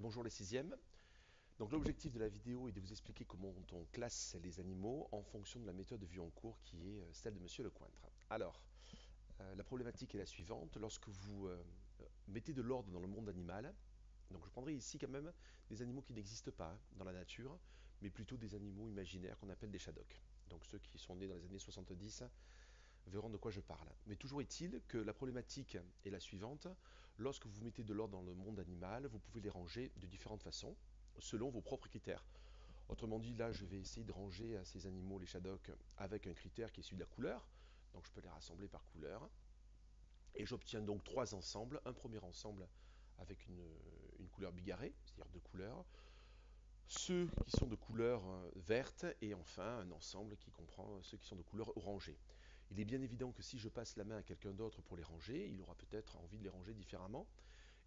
Bonjour les sixièmes. Donc l'objectif de la vidéo est de vous expliquer comment on classe les animaux en fonction de la méthode vue en cours qui est celle de Monsieur Lecointre. Alors, la problématique est la suivante. Lorsque vous mettez de l'ordre dans le monde animal, donc je prendrai ici quand même des animaux qui n'existent pas dans la nature, mais plutôt des animaux imaginaires qu'on appelle des shadocks. Donc ceux qui sont nés dans les années 70 verront de quoi je parle. Mais toujours est-il que la problématique est la suivante. Lorsque vous mettez de l'ordre dans le monde animal, vous pouvez les ranger de différentes façons, selon vos propres critères. Autrement dit, là, je vais essayer de ranger ces animaux, les shadocks, avec un critère qui est celui de la couleur. Donc je peux les rassembler par couleur. Et j'obtiens donc trois ensembles. Un premier ensemble avec une couleur bigarrée, c'est-à-dire deux couleurs. Ceux qui sont de couleur verte et enfin un ensemble qui comprend ceux qui sont de couleur orangée. Il est bien évident que si je passe la main à quelqu'un d'autre pour les ranger, il aura peut-être envie de les ranger différemment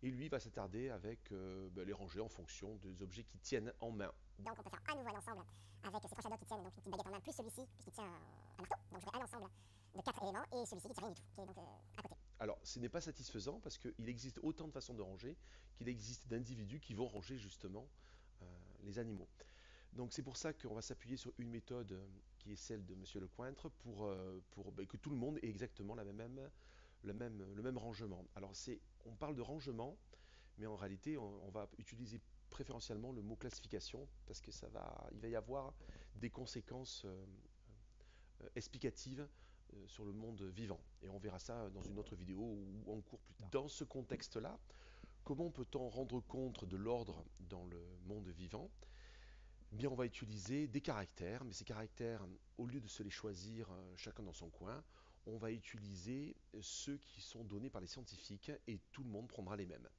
et lui va s'attarder avec les ranger en fonction des objets qui tiennent en main. Donc on peut faire à nouveau un ensemble avec ces trois shadows qui tiennent donc une petite baguette en main plus celui-ci qui tient un marteau. Donc j'aurai un ensemble de quatre éléments et celui-ci qui tient rien du tout, qui est donc à côté. Alors ce n'est pas satisfaisant parce qu'il existe autant de façons de ranger qu'il existe d'individus qui vont ranger justement les animaux. Donc c'est pour ça qu'on va s'appuyer sur une méthode qui est celle de Monsieur Lecointre pour que tout le monde ait exactement le même rangement. Alors on parle de rangement, mais en réalité on va utiliser préférentiellement le mot classification parce que il va y avoir des conséquences explicatives sur le monde vivant. Et on verra ça dans une autre vidéo ou en cours plus tard. Dans ce contexte-là, comment peut-on rendre compte de l'ordre dans le monde vivant? Eh bien, on va utiliser des caractères, mais ces caractères, au lieu de se les choisir chacun dans son coin, on va utiliser ceux qui sont donnés par les scientifiques et tout le monde prendra les mêmes.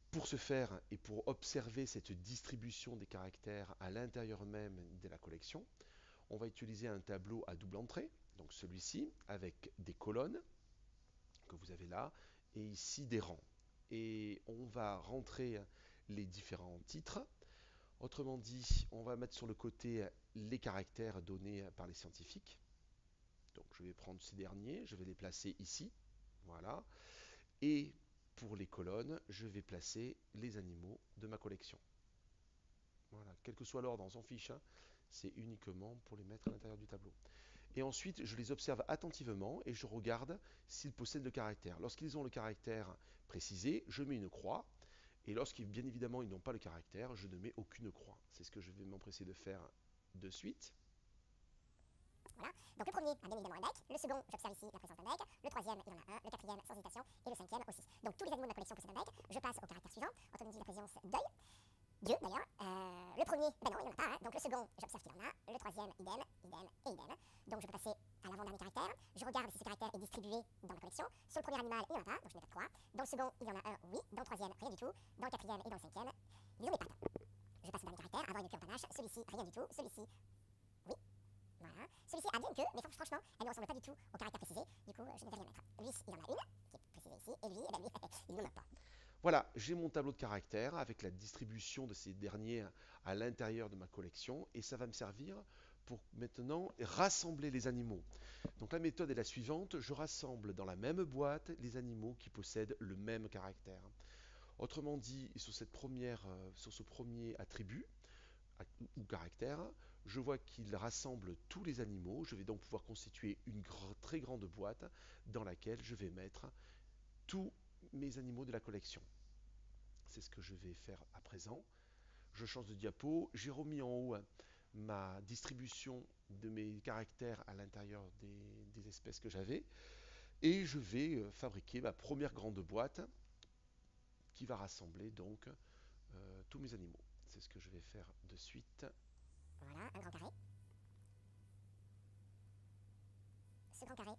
Pour ce faire et pour observer cette distribution des caractères à l'intérieur même de la collection, on va utiliser un tableau à double entrée, donc celui-ci, avec des colonnes que vous avez là, et ici des rangs. Et on va rentrer les différents titres. Autrement dit, on va mettre sur le côté les caractères donnés par les scientifiques. Donc je vais prendre ces derniers, je vais les placer ici. Voilà. Et pour les colonnes, je vais placer les animaux de ma collection. Voilà. Quel que soit l'ordre, on s'en fiche, hein. C'est uniquement pour les mettre à l'intérieur du tableau. Et ensuite, je les observe attentivement et je regarde s'ils possèdent le caractère. Lorsqu'ils ont le caractère précisé, je mets une croix. Et lorsqu'ils, bien évidemment, ils n'ont pas le caractère, je ne mets aucune croix. C'est ce que je vais m'empresser de faire de suite. Voilà. Donc le premier a bien évidemment un bec, le second j'observe ici la présence d'un bec, le troisième il en a un, le quatrième sans hésitation et le cinquième aussi. Donc tous les animaux de ma collection possèdent un bec, je passe au caractère suivant, autrement dit la présence d'œil. Dieu d'ailleurs. Le premier, ben non, il n'y en a pas. Hein. Donc le second, j'observe qu'il en a. Le troisième, idem, idem et idem. Donc je peux passer à l'avant-dernier caractère. Je regarde si ce caractère est distribué dans ma collection. Sur le premier animal, il n'y en a pas, donc je mets pas de croix. Dans le second, il y en a un, oui. Dans le troisième, rien du tout. Dans le quatrième et dans le cinquième, ils ont des pattes. Je passe au dernier caractère, avoir une queue en panache. Celui-ci, rien du tout. Celui-ci, oui. Voilà. Celui-ci a bien une queue, mais franchement, elle ne ressemble pas du tout au caractère précisé. Du coup, je ne vais rien mettre. Lui, il en a une, qui est précisée ici. Et lui, eh ben, lui il n'en a pas. Voilà, j'ai mon tableau de caractères avec la distribution de ces derniers à l'intérieur de ma collection et ça va me servir pour maintenant rassembler les animaux. Donc la méthode est la suivante, je rassemble dans la même boîte les animaux qui possèdent le même caractère. Autrement dit, sur sur ce premier attribut ou caractère, je vois qu'il rassemble tous les animaux. Je vais donc pouvoir constituer une très grande boîte dans laquelle je vais mettre tous mes animaux de la collection. C'est ce que je vais faire à présent. Je change de diapo. J'ai remis en haut ma distribution de mes caractères à l'intérieur des espèces que j'avais. Et je vais fabriquer ma première grande boîte qui va rassembler donc tous mes animaux. C'est ce que je vais faire de suite. Voilà, un grand carré. Ce grand carré,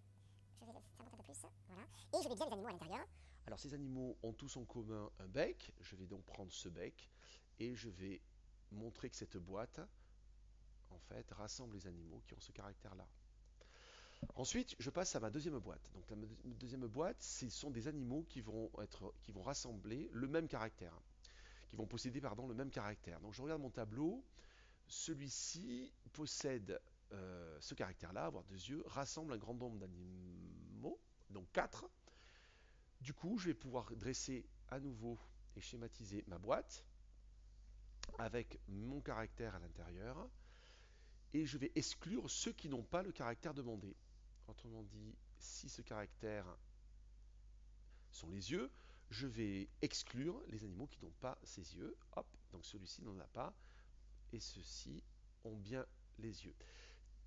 je vais le faire monter un peu plus. Voilà. Et je vais bien les animaux à l'intérieur. Alors ces animaux ont tous en commun un bec. Je vais donc prendre ce bec et je vais montrer que cette boîte, en fait, rassemble les animaux qui ont ce caractère-là. Ensuite, je passe à ma deuxième boîte. Donc la deuxième boîte, ce sont des animaux qui vont rassembler le même caractère, qui vont posséder pardon, le même caractère. Donc je regarde mon tableau, celui-ci possède ce caractère-là, avoir deux yeux, rassemble un grand nombre d'animaux, donc 4. Du coup, je vais pouvoir dresser à nouveau et schématiser ma boîte avec mon caractère à l'intérieur et je vais exclure ceux qui n'ont pas le caractère demandé. Autrement dit, si ce caractère sont les yeux, je vais exclure les animaux qui n'ont pas ces yeux. Hop, donc celui-ci n'en a pas et ceux-ci ont bien les yeux.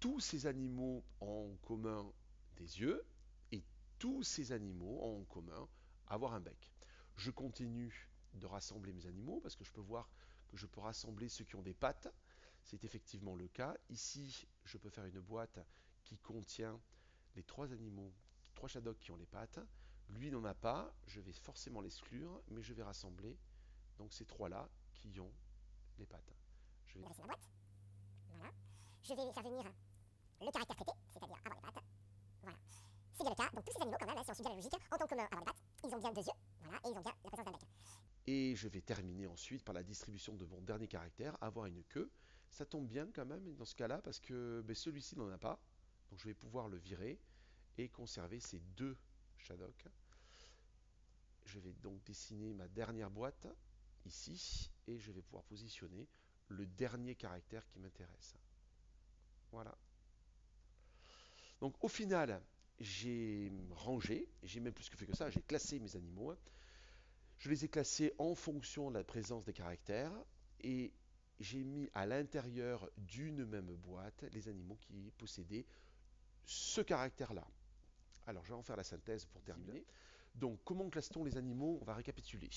Tous ces animaux ont en commun des yeux et tous ces animaux ont en commun avoir un bec. Je continue de rassembler mes animaux parce que je peux voir que je peux rassembler ceux qui ont des pattes. C'est effectivement le cas. Ici, je peux faire une boîte qui contient les trois animaux, trois Shadocks qui ont les pattes. Lui n'en a pas, je vais forcément l'exclure, mais je vais rassembler donc ces trois-là qui ont les pattes. Je vais dresser ma boîte. Voilà. Je vais faire venir le caractère traité, c'est-à-dire avoir les pattes. Voilà. C'est bien le cas. Donc tous ces animaux, quand même, si on suit bien la logique, ont en commun avoir les pattes. Ils ont bien deux yeux. Voilà. Et ils ont bien la présence d'un bec. Et je vais terminer ensuite par la distribution de mon dernier caractère, avoir une queue. Ça tombe bien quand même dans ce cas-là parce que celui-ci n'en a pas. Donc je vais pouvoir le virer et conserver ces deux Shadocks. Je vais donc dessiner ma dernière boîte ici et je vais pouvoir positionner le dernier caractère qui m'intéresse. Voilà. Donc au final, j'ai rangé, j'ai même plus que fait que ça, j'ai classé mes animaux. Je les ai classés en fonction de la présence des caractères et j'ai mis à l'intérieur d'une même boîte les animaux qui possédaient ce caractère-là. Alors je vais en faire la synthèse pour terminer. Donc comment classe-t-on les animaux? On va récapituler.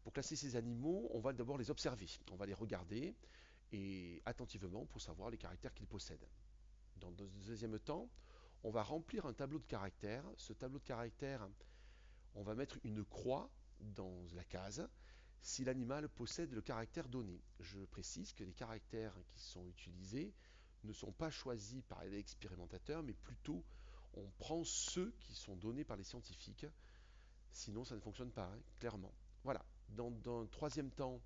Pour classer ces animaux, on va d'abord les observer, on va les regarder et attentivement pour savoir les caractères qu'ils possèdent. Dans le deuxième temps, on va remplir un tableau de caractères. Ce tableau de caractères, on va mettre une croix dans la case si l'animal possède le caractère donné. Je précise que les caractères qui sont utilisés ne sont pas choisis par l'expérimentateur, mais plutôt on prend ceux qui sont donnés par les scientifiques. Sinon, ça ne fonctionne pas, hein, clairement. Voilà. Dans un troisième temps,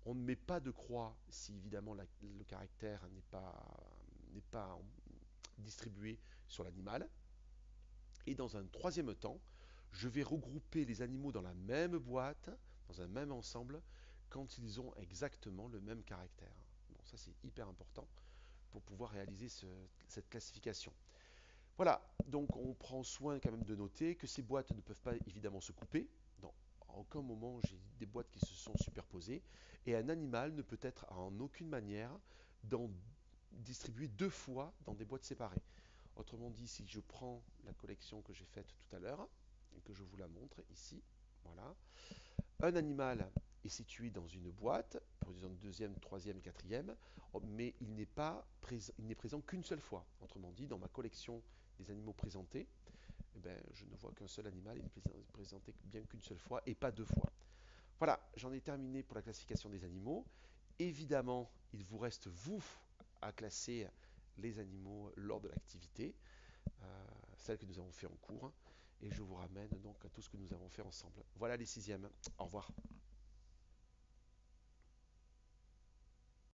on ne met pas de croix si évidemment le caractère n'est pas distribué sur l'animal. Et dans un troisième temps, je vais regrouper les animaux dans la même boîte, dans un même ensemble, quand ils ont exactement le même caractère. Bon, ça c'est hyper important pour pouvoir réaliser cette classification. Voilà, donc on prend soin quand même de noter que ces boîtes ne peuvent pas évidemment se couper. Dans aucun moment j'ai des boîtes qui se sont superposées et un animal ne peut être en aucune manière distribué deux fois dans des boîtes séparées. Autrement dit, si je prends la collection que j'ai faite tout à l'heure et que je vous la montre ici, voilà, un animal est situé dans une boîte, pour une deuxième, troisième, quatrième, mais il n'est présent qu'une seule fois. Autrement dit, dans ma collection des animaux présentés, je ne vois qu'un seul animal, il est présenté bien qu'une seule fois et pas deux fois. Voilà, j'en ai terminé pour la classification des animaux. Évidemment, il vous reste, vous, à classer les animaux lors de l'activité, celle que nous avons fait en cours, et je vous ramène donc à tout ce que nous avons fait ensemble. Voilà les sixièmes. Au revoir.